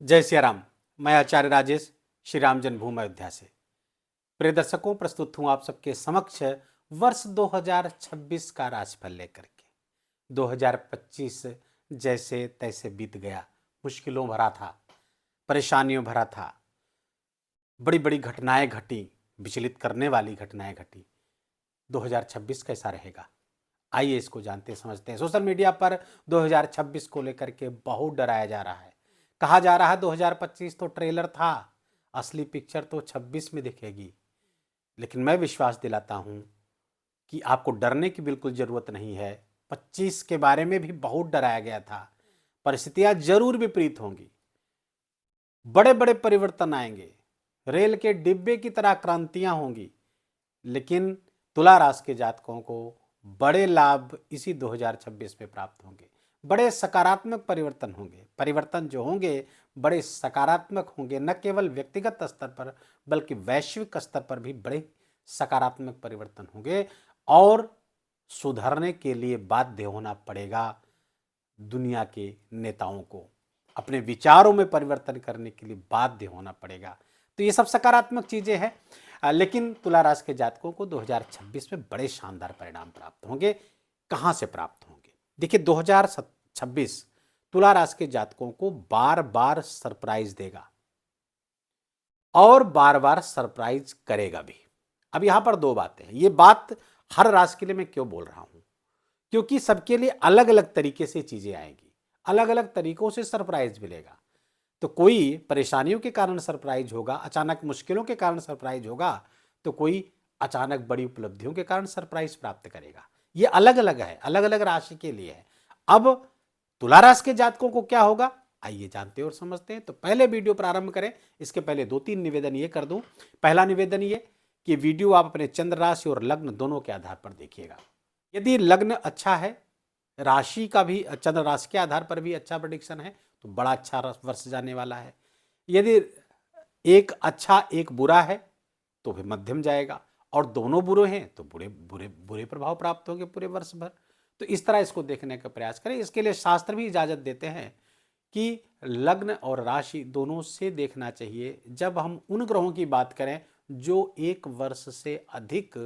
जय सिया राम। मैं आचार्य राजेश श्री राम जन्मभूमि अयोध्या से प्रिय दर्शकों प्रस्तुत हूं आप सबके समक्ष वर्ष 2026 का राशिफल लेकर के। 2025 जैसे तैसे बीत गया, मुश्किलों भरा था, परेशानियों भरा था, बड़ी बड़ी घटनाएं घटी, विचलित करने वाली घटनाएं घटी। 2026 कैसा रहेगा, आइए इसको जानते समझते हैं। सोशल मीडिया पर 2026 को लेकर के बहुत डराया जा रहा है। कहा जा रहा है 2025 तो ट्रेलर था, असली पिक्चर तो 26 में दिखेगी। लेकिन मैं विश्वास दिलाता हूं कि आपको डरने की बिल्कुल जरूरत नहीं है। 25 के बारे में भी बहुत डराया गया था। परिस्थितियां जरूर विपरीत होंगी, बड़े बड़े परिवर्तन आएंगे, रेल के डिब्बे की तरह क्रांतियां होंगी। लेकिन तुला राशि के जातकों को बड़े लाभ इसी 2026 में प्राप्त होंगे। बड़े सकारात्मक परिवर्तन होंगे। परिवर्तन जो होंगे बड़े सकारात्मक होंगे, न केवल व्यक्तिगत स्तर पर बल्कि वैश्विक स्तर पर भी बड़े सकारात्मक परिवर्तन होंगे। और सुधरने के लिए बाध्य होना पड़ेगा दुनिया के नेताओं को, अपने विचारों में परिवर्तन करने के लिए बाध्य होना पड़ेगा। तो ये सब सकारात्मक चीजें हैं। लेकिन तुला राशि के जातकों को 2026 में बड़े शानदार परिणाम प्राप्त होंगे। कहां से प्राप्त होंगे? देखिए, 2026 तुला राशि के जातकों को बार बार सरप्राइज देगा और बार बार सरप्राइज करेगा भी। अब यहां पर दो बातें हैं। ये बात हर राशि के लिए मैं क्यों बोल रहा हूं? क्योंकि सबके लिए अलग अलग तरीके से चीजें आएंगी, अलग अलग तरीकों से सरप्राइज मिलेगा। तो कोई परेशानियों के कारण सरप्राइज होगा, अचानक मुश्किलों के कारण सरप्राइज होगा, तो कोई अचानक बड़ी उपलब्धियों के कारण सरप्राइज प्राप्त करेगा। ये अलग अलग है, अलग अलग राशि के लिए है। अब तुला राशि के जातकों को क्या होगा, आइए जानते हैं और समझते हैं। तो पहले वीडियो प्रारंभ करें, इसके पहले दो तीन निवेदन ये कर दूं। पहला निवेदन ये कि वीडियो आप अपने चंद्र राशि और लग्न दोनों के आधार पर देखिएगा। यदि लग्न अच्छा है, राशि का भी, चंद्र राशि के आधार पर भी अच्छा प्रेडिक्शन है, तो बड़ा अच्छा वर्ष जाने वाला है। यदि एक अच्छा एक बुरा है तो भी मध्यम जाएगा, और दोनों बुरे हैं तो बुरे बुरे बुरे प्रभाव प्राप्त होंगे पूरे वर्ष भर। तो इस तरह इसको देखने का प्रयास करें। इसके लिए शास्त्र भी इजाजत देते हैं कि लग्न और राशि दोनों से देखना चाहिए जब हम उन ग्रहों की बात करें जो एक वर्ष से अधिक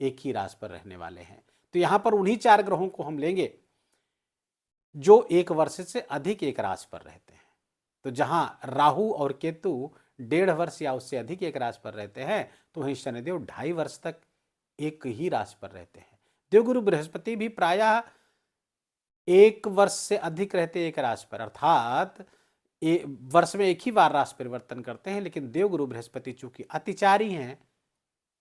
एक ही राशि पर रहने वाले हैं। तो यहां पर उन्हीं चार ग्रहों को हम लेंगे जो एक वर्ष से अधिक एक राशि पर रहते हैं। तो जहां राहु और केतु 1.5 वर्ष या उससे अधिक एक राशि पर रहते हैं, तो वहीं शनिदेव 2.5 वर्ष तक एक ही राशि पर रहते हैं। देवगुरु बृहस्पति भी प्रायः 1 वर्ष से अधिक रहते एक राशि पर, अर्थात वर्ष में एक ही बार राशि परिवर्तन करते हैं। लेकिन देवगुरु बृहस्पति चूंकि अतिचारी हैं,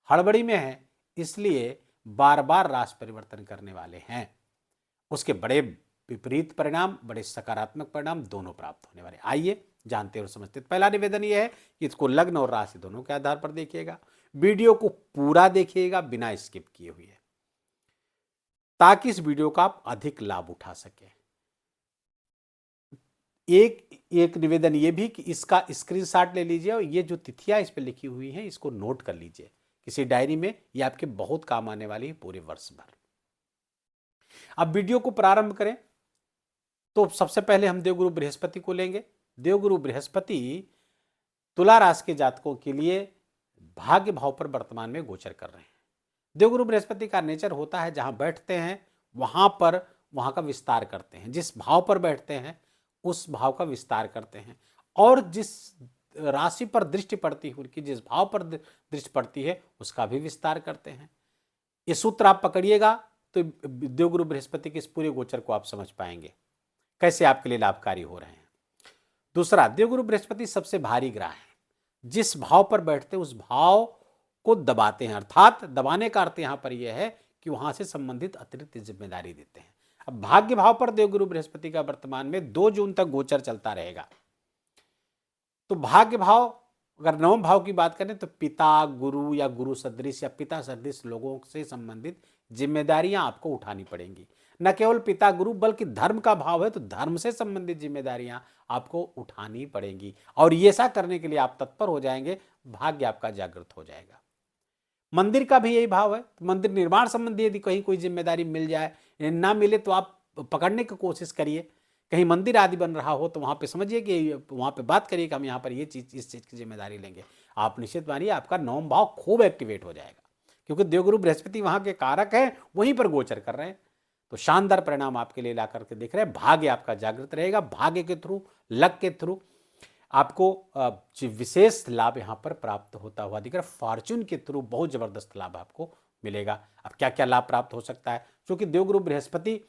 हड़बड़ी में हैं, इसलिए बार बार राशि परिवर्तन करने वाले हैं। उसके बड़े विपरीत परिणाम, बड़े सकारात्मक परिणाम दोनों प्राप्त होने वाले। आइए जानते और समझते। पहला निवेदन यह है कि इसको लग्न और राशि दोनों के आधार पर देखिएगा। वीडियो को पूरा देखिएगा बिना स्किप किए हुए, ताकि इस वीडियो का आप अधिक लाभ उठा सकें। एक निवेदन ये भी कि इसका स्क्रीनशॉट ले लीजिए और ये जो तिथियां इस पर लिखी हुई हैं इसको नोट कर लीजिए किसी डायरी में। ये आपके बहुत काम आने वाली है पूरे वर्ष भर। अब वीडियो को प्रारंभ करें तो सबसे पहले हम देवगुरु बृहस्पति को लेंगे। देवगुरु बृहस्पति तुला राशि के जातकों के लिए भाग्य भाव पर वर्तमान में गोचर कर रहे हैं। देवगुरु बृहस्पति का नेचर होता है जहां बैठते हैं वहां का विस्तार करते हैं। जिस भाव पर बैठते हैं उस भाव का विस्तार करते हैं, और जिस राशि पर दृष्टि पड़ती है उनकी, जिस भाव पर दृष्टि पड़ती है उसका भी विस्तार करते हैं। ये सूत्र आप पकड़िएगा तो देवगुरु बृहस्पति के इस पूरे गोचर को आप समझ पाएंगे कैसे आपके लिए लाभकारी हो रहे हैं। दूसरा, देवगुरु बृहस्पति सबसे भारी ग्रह है। जिस भाव पर बैठते हैं उस भाव को दबाते हैं, अर्थात दबाने का अर्थ यहां पर यह है कि वहां से संबंधित अतिरिक्त जिम्मेदारी देते हैं। अब भाग्य भाव पर देवगुरु बृहस्पति का वर्तमान में 2 जून तक गोचर चलता रहेगा। तो भाग्य भाव, अगर नवम भाव की बात करें तो पिता, गुरु या गुरु सदृश या पिता सदृश लोगों से संबंधित जिम्मेदारियां आपको उठानी पड़ेंगी। न केवल पिता गुरु बल्कि धर्म का भाव है तो धर्म से संबंधित जिम्मेदारियां आपको उठानी पड़ेंगी, और ये ऐसा करने के लिए आप तत्पर हो जाएंगे, भाग्य आपका जागृत हो जाएगा। मंदिर का भी यही भाव है। तो मंदिर निर्माण संबंधी यदि कहीं कोई जिम्मेदारी मिल जाए, ना मिले तो आप पकड़ने की कोशिश करिए कहीं मंदिर आदि बन रहा हो तो वहाँ पे समझिए कि वहाँ पे बात करिए कि हम यहाँ पर ये चीज़ इस चीज़ की जिम्मेदारी लेंगे। आप निश्चित मानिए आपका नवम भाव खूब एक्टिवेट हो जाएगा, क्योंकि देवगुरु बृहस्पति वहाँ के कारक हैं, वहीं पर गोचर कर रहे हैं। तो शानदार परिणाम आपके लिए ला करके दिख रहे हैं। भाग्य आपका जागृत रहेगा, भाग्य के थ्रू, लक के थ्रू आपको विशेष लाभ यहाँ पर प्राप्त होता हुआ दिख रहा है। फॉर्च्यून के थ्रू बहुत जबरदस्त लाभ आपको मिलेगा। अब क्या क्या लाभ प्राप्त हो सकता है, क्योंकि देवगुरु बृहस्पति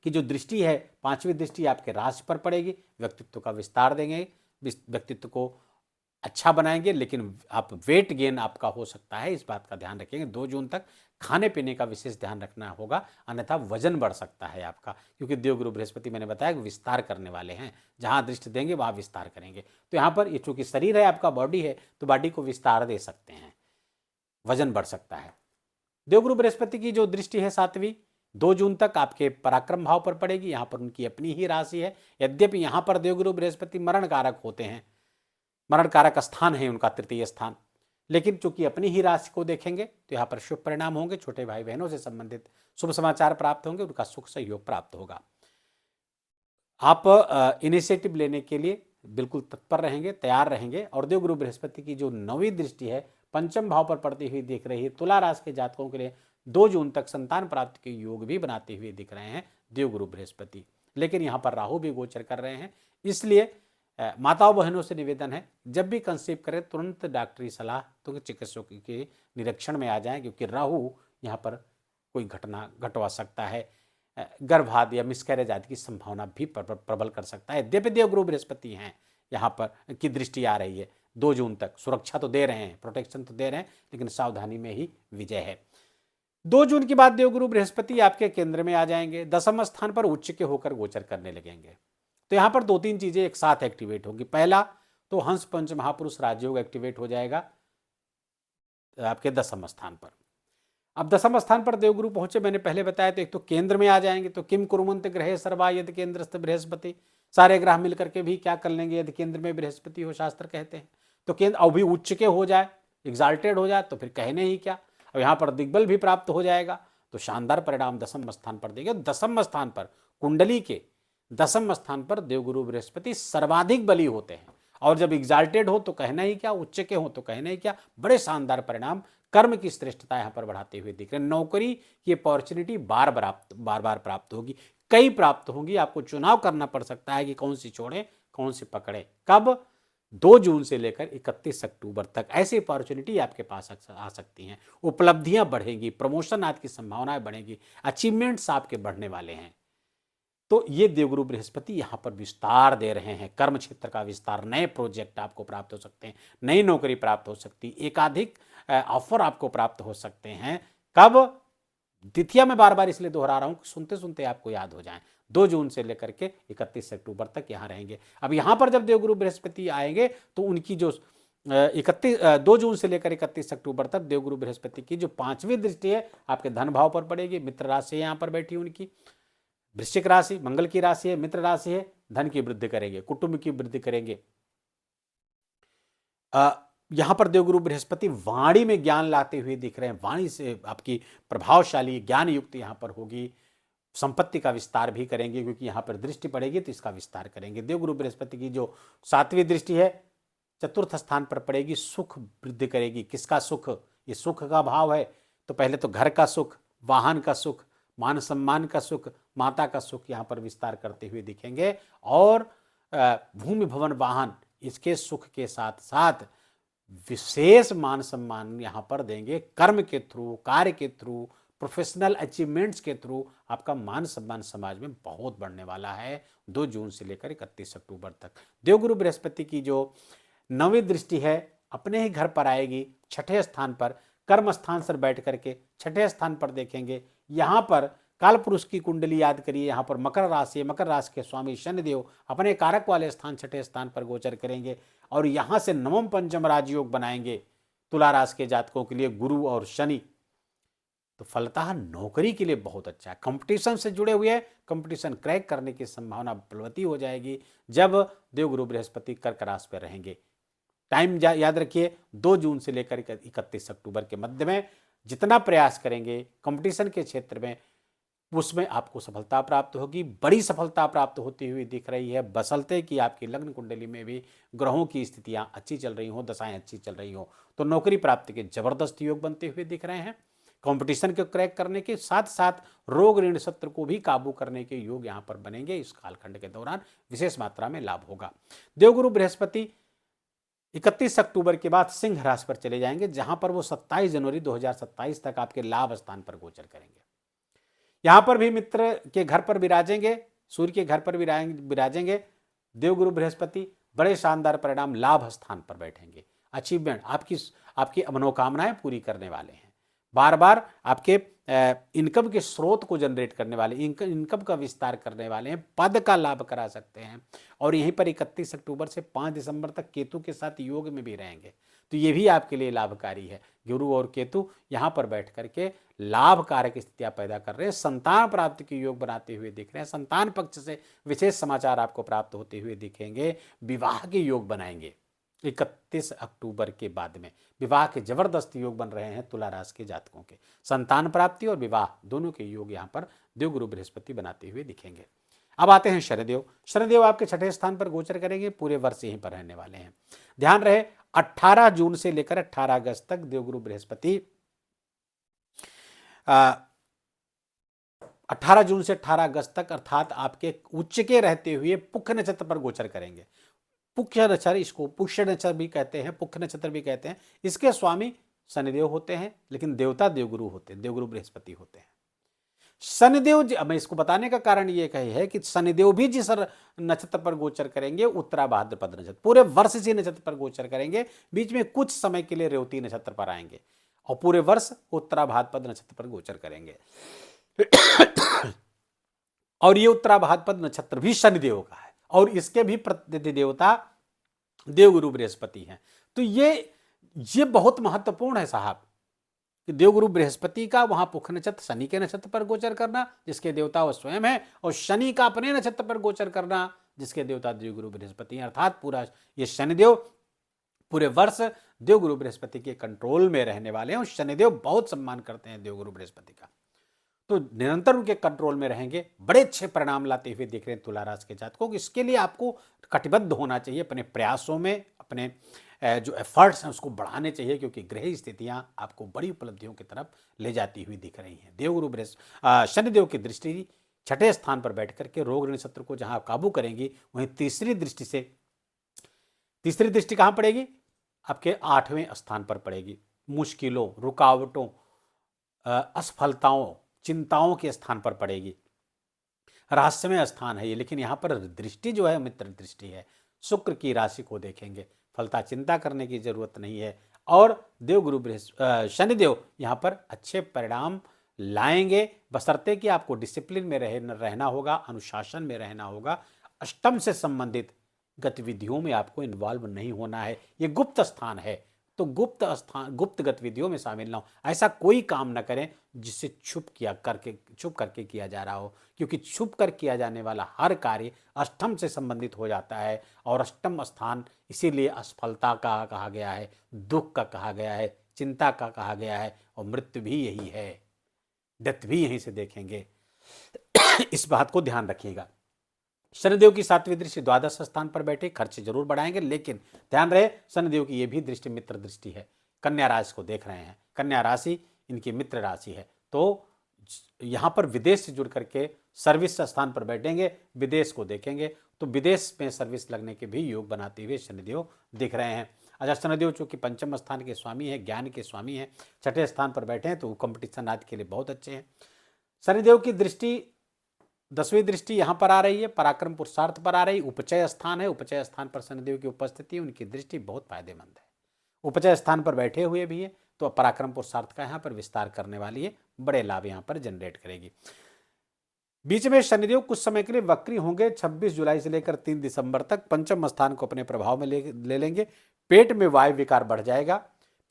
की जो दृष्टि है, पांचवी दृष्टि आपके राशि पर पड़ेगी, व्यक्तित्व का विस्तार देंगे, व्यक्तित्व को अच्छा बनाएंगे। लेकिन आप वेट गेन आपका हो सकता है, इस बात का ध्यान रखेंगे। 2 जून तक खाने पीने का विशेष ध्यान रखना होगा, अन्यथा वजन बढ़ सकता है आपका, क्योंकि देवगुरु बृहस्पति मैंने बताया कि विस्तार करने वाले हैं, जहां दृष्टि देंगे वहां विस्तार करेंगे। तो यहाँ पर ये चूंकि शरीर है आपका, बॉडी है, तो बॉडी को विस्तार दे सकते हैं, वजन बढ़ सकता है। देवगुरु बृहस्पति की जो दृष्टि है 7वीं 2 जून तक आपके पराक्रम भाव पर पड़ेगी। यहाँ पर उनकी अपनी ही राशि है, यद्यपि यहाँ पर देवगुरु बृहस्पति मरण कारक होते हैं, मरण कारक स्थान है उनका तृतीय स्थान, लेकिन चूंकि अपनी ही राशि को देखेंगे तो यहाँ पर शुभ परिणाम होंगे। छोटे भाई बहनों से संबंधित शुभ समाचार प्राप्त होंगे, उनका सुख सहयोग प्राप्त होगा। आप इनिशिएटिव लेने के लिए बिल्कुल तत्पर रहेंगे, तैयार रहेंगे। और देवगुरु बृहस्पति की जो 9वीं दृष्टि है पंचम भाव पर पड़ती हुई दिख रही है। तुला राशि के जातकों के लिए 2 जून तक संतान प्राप्ति के योग भी बनाते हुए दिख रहे हैं देवगुरु बृहस्पति। लेकिन यहाँ पर राहु भी गोचर कर रहे हैं, इसलिए माताओं बहनों से निवेदन है, जब भी कंसीव करें तुरंत डॉक्टरी सलाह तो चिकित्सक के निरीक्षण में आ जाएं, क्योंकि राहु यहाँ पर कोई घटना घटवा सकता है। गर्भाद या मिसकैरेज आदि की संभावना भी प्रबल कर सकता है। यद्यपि देवगुरु बृहस्पति हैं यहाँ पर की दृष्टि आ रही है 2 जून तक, सुरक्षा तो दे रहे हैं, प्रोटेक्शन तो दे रहे हैं, लेकिन सावधानी में ही विजय है। 2 जून के बाद देवगुरु बृहस्पति आपके केंद्र में आ जाएंगे, 10वें स्थान पर उच्च के होकर गोचर करने लगेंगे। तो यहाँ पर 2-3 चीजें एक साथ एक्टिवेट होगी। पहला तो हंस पंच महापुरुष राजयोग एक्टिवेट हो जाएगा आपके 10वें स्थान पर। अब 10वें स्थान पर देवगुरु पहुंचे, मैंने पहले बताया, तो एक तो केंद्र में आ जाएंगे। तो किम कुर्वन्त ग्रहे सर्वा यदि केंद्रस्थ बृहस्पति, सारे ग्रह मिलकर के भी क्या कर लेंगे यदि केंद्र में बृहस्पति हो, शास्त्र कहते हैं। तो केंद्र अभी उच्च के हो जाए, एग्जाल्टेड हो जाए, तो फिर कहने ही क्या। अब यहाँ पर दिग्बल भी प्राप्त हो जाएगा, तो शानदार परिणाम 10वें स्थान पर देंगे। 10वें स्थान पर कुंडली के 10वें स्थान पर देवगुरु बृहस्पति सर्वाधिक बली होते हैं, और जब एग्जाल्टेड हो तो कहना ही क्या, उच्च के हो तो कहना ही क्या। बड़े शानदार परिणाम, कर्म की श्रेष्ठता यहाँ पर बढ़ाते हुए दिख रहे हैं। नौकरी की अपॉर्चुनिटी बार बार प्राप्त होगी, कई प्राप्त होंगी। आपको चुनाव करना पड़ सकता है कि कौन सी छोड़े कौन सी पकड़े। कब? 2 जून से लेकर 31 अक्टूबर तक ऐसी अपॉर्चुनिटी आपके पास आ सकती हैं। उपलब्धियां बढ़ेंगी, प्रमोशन आदि की संभावनाएं बढ़ेंगी, अचीवमेंट्स आपके बढ़ने वाले हैं। तो ये देवगुरु बृहस्पति यहाँ पर विस्तार दे रहे हैं, कर्म क्षेत्र का विस्तार, नए प्रोजेक्ट आपको प्राप्त हो सकते हैं, नई नौकरी प्राप्त हो सकती है, एकाधिक ऑफर आपको प्राप्त हो सकते हैं। कब? द्वितीया में बार बार इसलिए दोहरा रहा हूं कि सुनते सुनते आपको याद हो जाए। 2 जून से लेकर के 31 अक्टूबर तक यहाँ रहेंगे। अब यहाँ पर जब देवगुरु बृहस्पति आएंगे तो उनकी जो 2 जून से लेकर 31 अक्टूबर तक देवगुरु बृहस्पति की जो 5वीं दृष्टि है आपके धन भाव पर पड़ेगी। मित्र राशि यहाँ पर बैठी उनकी, वृश्चिक राशि मंगल की राशि है, मित्र राशि है, धन की वृद्धि करेंगे, कुटुंब की वृद्धि करेंगे। यहां पर देवगुरु बृहस्पति वाणी में ज्ञान लाते हुए दिख रहे हैं, वाणी से आपकी प्रभावशाली ज्ञान युक्त यहां पर होगी। संपत्ति का विस्तार भी करेंगे, क्योंकि यहां पर दृष्टि पड़ेगी तो इसका विस्तार करेंगे। देवगुरु बृहस्पति की जो 7वीं दृष्टि है चतुर्थ स्थान पर पड़ेगी, सुख वृद्धि करेगी। किसका सुख? ये सुख का भाव है, तो पहले तो घर का सुख, वाहन का सुख, मान सम्मान का सुख, माता का सुख यहाँ पर विस्तार करते हुए दिखेंगे। और भूमि भवन वाहन इसके सुख के साथ साथ विशेष मान सम्मान यहाँ पर देंगे। कर्म के थ्रू, कार्य के थ्रू, प्रोफेशनल अचीवमेंट्स के थ्रू आपका मान सम्मान समाज में बहुत बढ़ने वाला है 2 जून से लेकर 31 अक्टूबर तक। देवगुरु बृहस्पति की जो 9वीं दृष्टि है अपने ही घर पर आएगी, 6ठे स्थान पर, कर्म स्थान पर बैठ करके 6ठे स्थान पर देखेंगे। यहाँ पर काल पुरुष की कुंडली याद करिए, यहाँ पर मकर राशि है, मकर राशि के स्वामी शनिदेव अपने कारक वाले स्थान 6ठे स्थान पर गोचर करेंगे, और यहाँ से नवम पंचम राजयोग बनाएंगे तुला राशि के जातकों के लिए गुरु और शनि। तो फलतः नौकरी के लिए बहुत अच्छा है। कंपटीशन से जुड़े हुए कंपटीशन क्रैक करने की संभावना बलवती हो जाएगी जब देवगुरु बृहस्पति कर्क राशि पर रहेंगे। टाइम याद रखिए, 2 जून से लेकर 31 अक्टूबर के मध्य में जितना प्रयास करेंगे कंपटीशन के क्षेत्र में, उसमें आपको सफलता प्राप्त होगी, बड़ी सफलता प्राप्त होती हुई दिख रही है, बशर्ते कि आपकी लग्न कुंडली में भी ग्रहों की स्थितियां अच्छी चल रही हो, दशाएं अच्छी चल रही हो, तो नौकरी प्राप्ति के जबरदस्त योग बनते हुए दिख रहे हैं। कंपटीशन को क्रैक करने के साथ साथ रोग ऋण शत्रु को भी काबू करने के योग यहाँ पर बनेंगे। इस कालखंड के दौरान विशेष मात्रा में लाभ होगा। देवगुरु बृहस्पति 31 अक्टूबर के बाद सिंह राशि पर चले जाएंगे, जहां पर वो 27 जनवरी 2027 तक आपके लाभ स्थान पर गोचर करेंगे। यहां पर भी मित्र के घर पर विराजेंगे, सूर्य के घर पर विराजेंगे देवगुरु बृहस्पति। बड़े शानदार परिणाम लाभ स्थान पर बैठेंगे। अचीवमेंट, आपकी मनोकामनाएं पूरी करने वाले हैं। बार बार आपके इनकम के स्रोत को जनरेट करने वाले, इनकम का विस्तार करने वाले हैं, पद का लाभ करा सकते हैं। और यहीं पर 31 अक्टूबर से 5 दिसंबर तक केतु के साथ योग में भी रहेंगे, तो ये भी आपके लिए लाभकारी है। गुरु और केतु यहाँ पर बैठ करके लाभकारक स्थितियां पैदा कर रहे हैं, संतान प्राप्ति के योग बनाते हुए दिख रहे हैं। संतान पक्ष से विशेष समाचार आपको प्राप्त होते हुए दिखेंगे। विवाह के योग बनाएंगे 31 अक्टूबर के बाद में। विवाह के जबरदस्त योग बन रहे हैं तुला राशि के जातकों के। संतान प्राप्ति और विवाह दोनों के योग यहाँ पर देवगुरु बृहस्पति बनाते हुए दिखेंगे। अब आते हैं शनिदेव। शनिदेव आपके छठे स्थान पर गोचर करेंगे, पूरे वर्ष यहीं पर रहने वाले हैं। ध्यान रहे 18 जून से लेकर 18 अगस्त तक देवगुरु बृहस्पति 18 जून से 18 अगस्त तक अर्थात आपके उच्च के रहते हुए पुष्य नक्षत्र पर गोचर करेंगे। पुष्य नक्षत्र, इसको पुष्य नक्षत्र भी कहते हैं, पुष्य नक्षत्र भी कहते हैं। इसके स्वामी शनिदेव होते हैं, लेकिन देवता देवगुरु होते हैं, देवगुरु बृहस्पति होते हैं। शनिदेव, मैं इसको बताने का कारण ये कही है कि शनिदेव भी जिस नक्षत्र पर गोचर करेंगे, उत्तरा भाद्रपद नक्षत्र, पूरे वर्ष इसी नक्षत्र पर गोचर करेंगे। बीच में कुछ समय के लिए रेवती नक्षत्र पर आएंगे और पूरे वर्ष उत्तरा भाद्रपद नक्षत्र पर गोचर करेंगे। और ये उत्तरा भाद्रपद नक्षत्र भी शनिदेव का है और इसके भी प्रतिनिधि देवता देवगुरु बृहस्पति हैं। तो ये बहुत महत्वपूर्ण है साहब कि देवगुरु बृहस्पति का वहां पुष्य नक्षत्र शनि के नक्षत्र पर गोचर करना, जिसके देवता वो स्वयं है, और शनि का अपने नक्षत्र पर गोचर करना, जिसके देवता देवगुरु बृहस्पति हैं। अर्थात पूरा ये शनिदेव पूरे वर्ष देवगुरु बृहस्पति के कंट्रोल में रहने वाले हैं और शनिदेव बहुत सम्मान करते हैं देवगुरु बृहस्पति का, तो निरंतर उनके कंट्रोल में रहेंगे। बड़े अच्छे परिणाम लाते हुए दिख रहे हैं तुला राशि के जातकों को। इसके लिए आपको कटिबद्ध होना चाहिए, अपने प्रयासों में अपने जो एफर्ट्स हैं उसको बढ़ाने चाहिए, क्योंकि ग्रह स्थितियां आपको बड़ी उपलब्धियों की तरफ ले जाती हुई दिख रही हैं। देवगुरु शनिदेव की दृष्टि छठे स्थान पर बैठ करके रोग ऋण शत्रु को जहां काबू करेंगी, वहीं तीसरी दृष्टि कहां पड़ेगी? आपके 8वें स्थान पर पड़ेगी। मुश्किलों, रुकावटों, असफलताओं, चिंताओं के स्थान पर पड़ेगी। रहस्यमय स्थान है ये, लेकिन यहाँ पर दृष्टि जो है मित्र दृष्टि है, शुक्र की राशि को देखेंगे। फलता चिंता करने की जरूरत नहीं है। और देवगुरु शनिदेव यहाँ पर अच्छे परिणाम लाएंगे, बशर्ते कि आपको डिसिप्लिन में रहना होगा, अनुशासन में रहना होगा। अष्टम से संबंधित गतिविधियों में आपको इन्वॉल्व नहीं होना है। ये गुप्त स्थान है, तो गुप्त गतिविधियों में शामिल ना हो। ऐसा कोई काम ना करें जिससे छुप करके किया जा रहा हो, क्योंकि छुप कर किया जाने वाला हर कार्य अष्टम से संबंधित हो जाता है। और अष्टम स्थान इसीलिए असफलता का कहा गया है, दुख का कहा गया है, चिंता का कहा गया है, और मृत्यु भी यही है, डेथ भी यहीं से देखेंगे। इस बात को ध्यान रखिएगा। शनिदेव की 7वीं दृष्टि द्वादश स्थान पर बैठे, खर्च जरूर बढ़ाएंगे, लेकिन ध्यान रहे शनिदेव की यह भी दृष्टि मित्र दृष्टि है। कन्या राशि को देख रहे हैं, कन्या राशि इनकी मित्र राशि है, तो यहां पर विदेश से जुड़ करके सर्विस स्थान पर बैठेंगे, विदेश को देखेंगे, तो विदेश में सर्विस लगने के भी योग बनाते हुए शनिदेव दिख रहे हैं। अच्छा, शनिदेव चूंकि पंचम स्थान के स्वामी है, ज्ञान के स्वामी है, छठे स्थान पर बैठे हैं, तो कंपटीशन आदि के लिए बहुत अच्छे हैं। शनिदेव की दृष्टि 10वीं दृष्टि यहां पर आ रही है, पराक्रम पुरुषार्थ पर आ रही। उपचय स्थान है, उपचय स्थान पर शनिदेव की उपस्थिति, उनकी दृष्टि बहुत फायदेमंद है। उपचय स्थान पर बैठे हुए भी है, तो पराक्रम पुरुषार्थ का यहां पर विस्तार करने वाली है, बड़े लाभ यहां पर जनरेट करेगी। बीच में शनिदेव कुछ समय के लिए वक्री होंगे, 26 जुलाई से लेकर 3 दिसंबर तक पंचम स्थान को अपने प्रभाव में ले लेंगे। पेट में वायु विकार बढ़ जाएगा,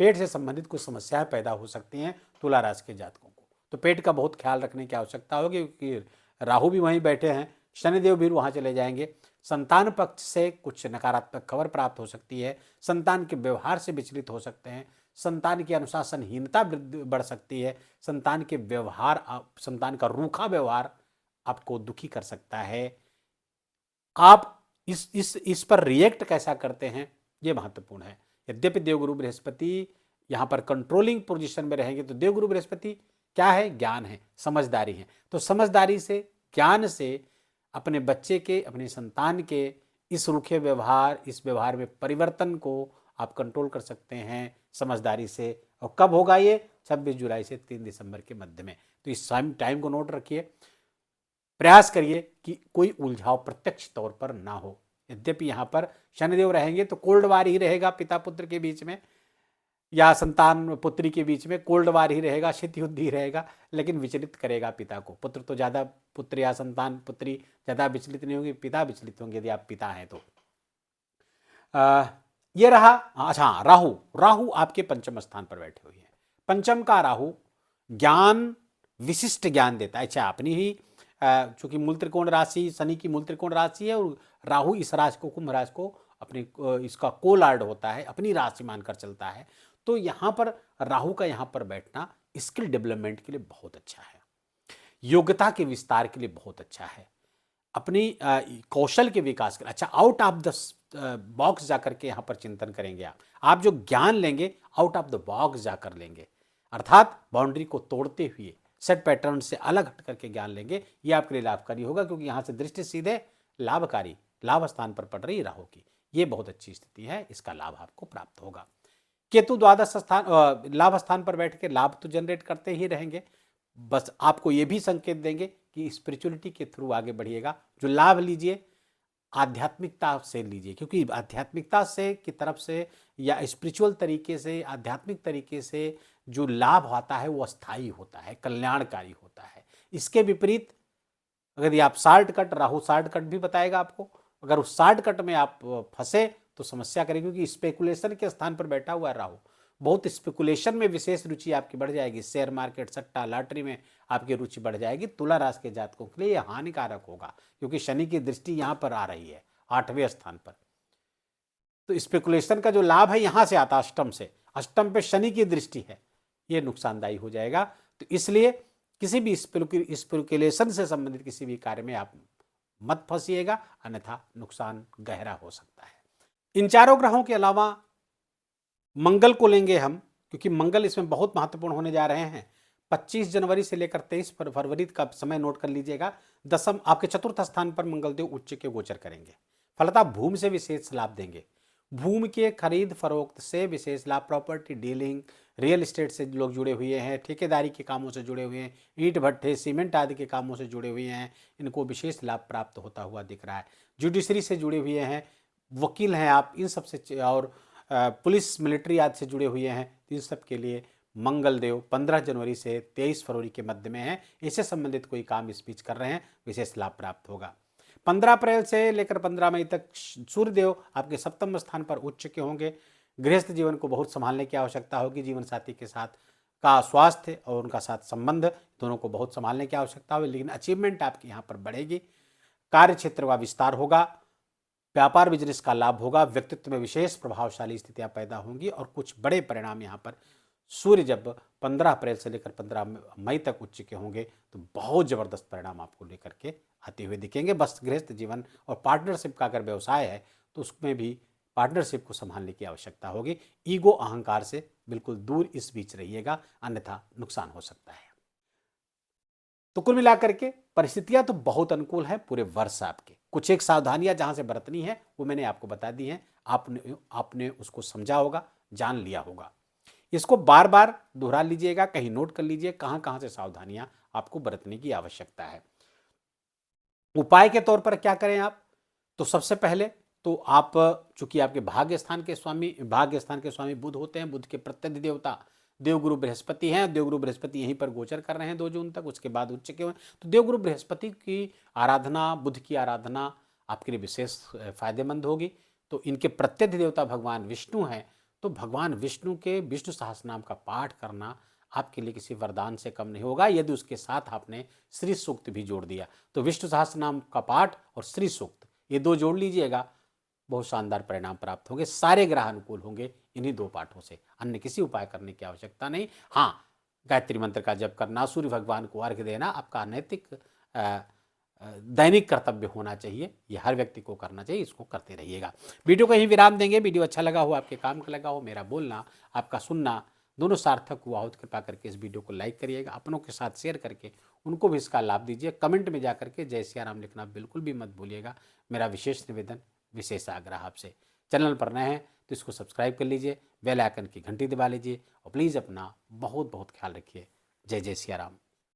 पेट से संबंधित कुछ समस्याएं पैदा हो सकती हैं तुला राशि के जातकों को, तो पेट का बहुत ख्याल रखने की आवश्यकता होगी, क्योंकि राहु भी वहीं बैठे हैं, शनिदेव भी वहां चले जाएंगे। संतान पक्ष से कुछ नकारात्मक खबर प्राप्त हो सकती है, संतान के व्यवहार से विचलित हो सकते हैं, संतान की अनुशासनहीनता बढ़ सकती है, संतान के व्यवहार, संतान का रूखा व्यवहार आपको दुखी कर सकता है। आप इस पर रिएक्ट कैसा करते हैं, ये महत्वपूर्ण है। यद्यपि देवगुरु बृहस्पति यहाँ पर कंट्रोलिंग पोजीशन में रहेंगे, तो देवगुरु बृहस्पति क्या है? ज्ञान है, समझदारी है। तो समझदारी से, ज्ञान से अपने बच्चे के, अपने संतान के इस रूखे व्यवहार, इस व्यवहार में परिवर्तन को आप कंट्रोल कर सकते हैं समझदारी से। और कब होगा ये? 26 जुलाई से 3 दिसंबर के मध्य में। तो इस टाइम को नोट रखिए। प्रयास करिए कि कोई उलझाव प्रत्यक्ष तौर पर ना हो। यद्यपि यहाँ पर शनिदेव रहेंगे तो कोल्ड वार ही रहेगा पिता पुत्र के बीच में, या संतान पुत्री के बीच में कोल्ड वार ही रहेगा, शीत युद्ध ही रहेगा, लेकिन विचलित करेगा पिता को। पुत्र तो ज़्यादा, पुत्र या संतान पुत्री ज़्यादा विचलित नहीं होंगे, पिता विचलित होंगे यदि आप पिता हैं तो। ये रहा। अच्छा, राहु आपके पंचम स्थान पर बैठे हुए हैं। पंचम का राहु ज्ञान, विशिष्ट ज्ञान देता है। अच्छा, अपनी ही चूंकि मूल त्रिकोण राशि शनि की मूल त्रिकोण राशि है, और राहु इस राशि को, कुंभ राशि को अपनी इसका कोलार्ड होता है, अपनी राशि मानकर चलता है। तो यहाँ पर राहु का यहाँ पर बैठना स्किल डेवलपमेंट के लिए बहुत अच्छा है, योग्यता के विस्तार के लिए बहुत अच्छा है, अपनी कौशल के विकास के लिए। अच्छा, आउट ऑफ द बॉक्स जाकर के यहाँ पर चिंतन करेंगे आप जो ज्ञान लेंगे आउट ऑफ द बॉक्स जाकर लेंगे, अर्थात बाउंड्री को तोड़ते हुए, सेट पैटर्न से अलग हट करके ज्ञान लेंगे। ये आपके लिए लाभकारी होगा, क्योंकि यहाँ से दृष्टि सीधे लाभकारी, लाभ स्थान पर पड़ रही राहु की। ये बहुत अच्छी स्थिति है, इसका लाभ आपको प्राप्त होगा। केतु द्वादश स्थान, लाभ स्थान पर बैठ के लाभ तो जनरेट करते ही रहेंगे, बस आपको ये भी संकेत देंगे कि स्पिरिचुअलिटी के थ्रू आगे बढ़िएगा। जो लाभ लीजिए आध्यात्मिकता से लीजिए, क्योंकि आध्यात्मिकता से की तरफ से या स्पिरिचुअल तरीके से, आध्यात्मिक तरीके से जो लाभ आता है वो अस्थायी होता है, कल्याणकारी होता है। इसके विपरीत अगर आप शॉर्टकट, राहु शॉर्टकट भी बताएगा आपको, अगर उस शॉर्टकट में आप फंसे तो समस्या करेगी, क्योंकि स्पेकुलेशन के स्थान पर बैठा हुआ है राहु। बहुत स्पेकुलेशन में विशेष रुचि आपकी बढ़ जाएगी, शेयर मार्केट, सट्टा, लॉटरी में आपकी रुचि बढ़ जाएगी। तुला राशि के जातकों के लिए यह हानिकारक होगा, क्योंकि शनि की दृष्टि यहां पर आ रही है 8वें स्थान पर। तो स्पेकुलेशन का जो लाभ है यहां से आता, अष्टम से, अष्टम पे शनि की दृष्टि है, ये नुकसानदायी हो जाएगा। तो इसलिए किसी भी स्पेकुलेशन से संबंधित किसी भी कार्य में आप मत फंसिएगा, अन्यथा नुकसान गहरा हो सकता है। इन चारों ग्रहों के अलावा मंगल को लेंगे हम, क्योंकि मंगल इसमें बहुत महत्वपूर्ण होने जा रहे हैं। 25 जनवरी से लेकर 23 फरवरी का समय नोट कर लीजिएगा। दसम आपके चतुर्थ स्थान पर मंगलदेव उच्च के गोचर करेंगे। फलतः भूमि से विशेष लाभ देंगे, भूमि के खरीद फरोख्त से विशेष लाभ, प्रॉपर्टी डीलिंग, रियल एस्टेट से लोग जुड़े हुए हैं, ठेकेदारी के कामों से जुड़े हुए हैं, ईंट भट्ठे, सीमेंट आदि के कामों से जुड़े हुए हैं, इनको विशेष लाभ प्राप्त होता हुआ दिख रहा है। जुडिशरी से जुड़े हुए हैं, वकील हैं आप, इन सब से, और पुलिस, मिलिट्री आदि से जुड़े हुए हैं, इन सब के लिए मंगल देव 15 जनवरी से 23 फरवरी के मध्य में है। इससे संबंधित कोई काम इस बीच कर रहे हैं, विशेष लाभ प्राप्त होगा। 15 अप्रैल से लेकर 15 मई तक सूर्यदेव आपके सप्तम स्थान पर उच्च के होंगे। गृहस्थ जीवन को बहुत संभालने की आवश्यकता होगी, जीवन साथी के साथ का स्वास्थ्य और उनका साथ संबंध दोनों को बहुत संभालने की आवश्यकता होगी, लेकिन अचीवमेंट आपकी यहाँ पर बढ़ेगी। कार्य क्षेत्र का विस्तार होगा, व्यापार बिजनेस का लाभ होगा, व्यक्तित्व में विशेष प्रभावशाली स्थितियां पैदा होंगी, और कुछ बड़े परिणाम यहाँ पर सूर्य जब 15 अप्रैल से लेकर 15 मई तक उच्च के होंगे तो बहुत जबरदस्त परिणाम आपको लेकर के आते हुए दिखेंगे। बस गृहस्थ जीवन और पार्टनरशिप का अगर व्यवसाय है तो उसमें भी पार्टनरशिप को संभालने की आवश्यकता होगी। ईगो, अहंकार से बिल्कुल दूर इस बीच रहिएगा, अन्यथा नुकसान हो सकता है। तो कुल मिलाकर के परिस्थितियां तो बहुत अनुकूल है पूरे वर्ष आपके। कुछ एक सावधानियां जहां से बरतनी है वो मैंने आपको बता दी हैं, आपने उसको समझा होगा, जान लिया होगा। इसको बार बार दोहरा लीजिएगा, कहीं नोट कर लीजिए कहां कहां से सावधानियां आपको बरतने की आवश्यकता है। उपाय के तौर पर क्या करें आप? तो सबसे पहले तो आप, चूंकि आपके भाग्य स्थान के स्वामी बुध होते हैं, बुध के प्रत्यधि देवता देवगुरु बृहस्पति हैं। देवगुरु बृहस्पति यहीं पर गोचर कर रहे हैं 2 जून तक, उसके बाद उच्च के हुए। तो देवगुरु बृहस्पति की आराधना, बुध की आराधना आपके लिए विशेष फायदेमंद होगी। तो इनके प्रत्यधि देवता भगवान विष्णु हैं, तो भगवान विष्णु के विष्णु सहस्त्रनाम का पाठ करना आपके लिए किसी वरदान से कम नहीं होगा। यदि उसके साथ आपने श्री सूक्त भी जोड़ दिया तो विष्णु सहस्त्रनाम का पाठ और श्री सूक्त ये 2 जोड़ लीजिएगा, बहुत शानदार परिणाम प्राप्त होंगे। सारे ग्रह अनुकूल होंगे इन्हीं 2 पाठों से, अन्य किसी उपाय करने की आवश्यकता नहीं। हाँ, गायत्री मंत्र का जप करना, सूर्य भगवान को अर्घ्य देना आपका नैतिक दैनिक कर्तव्य होना चाहिए। ये हर व्यक्ति को करना चाहिए, इसको करते रहिएगा। वीडियो को यहीं विराम देंगे। वीडियो अच्छा लगा हो, आपके काम का लगा हो, मेरा बोलना आपका सुनना दोनों सार्थक हुआ हो तो कृपा करके इस वीडियो को लाइक करिएगा, अपनों के साथ शेयर करके उनको भी इसका लाभ दीजिए। कमेंट में जा करके जय सिया राम लिखना बिल्कुल भी मत भूलिएगा। मेरा विशेष निवेदन, विशेष आग्रह आपसे। चैनल पर नए हैं तो इसको सब्सक्राइब कर लीजिए, बेल आइकन की घंटी दबा लीजिए और प्लीज़ अपना बहुत बहुत ख्याल रखिए। जय जय सिया राम।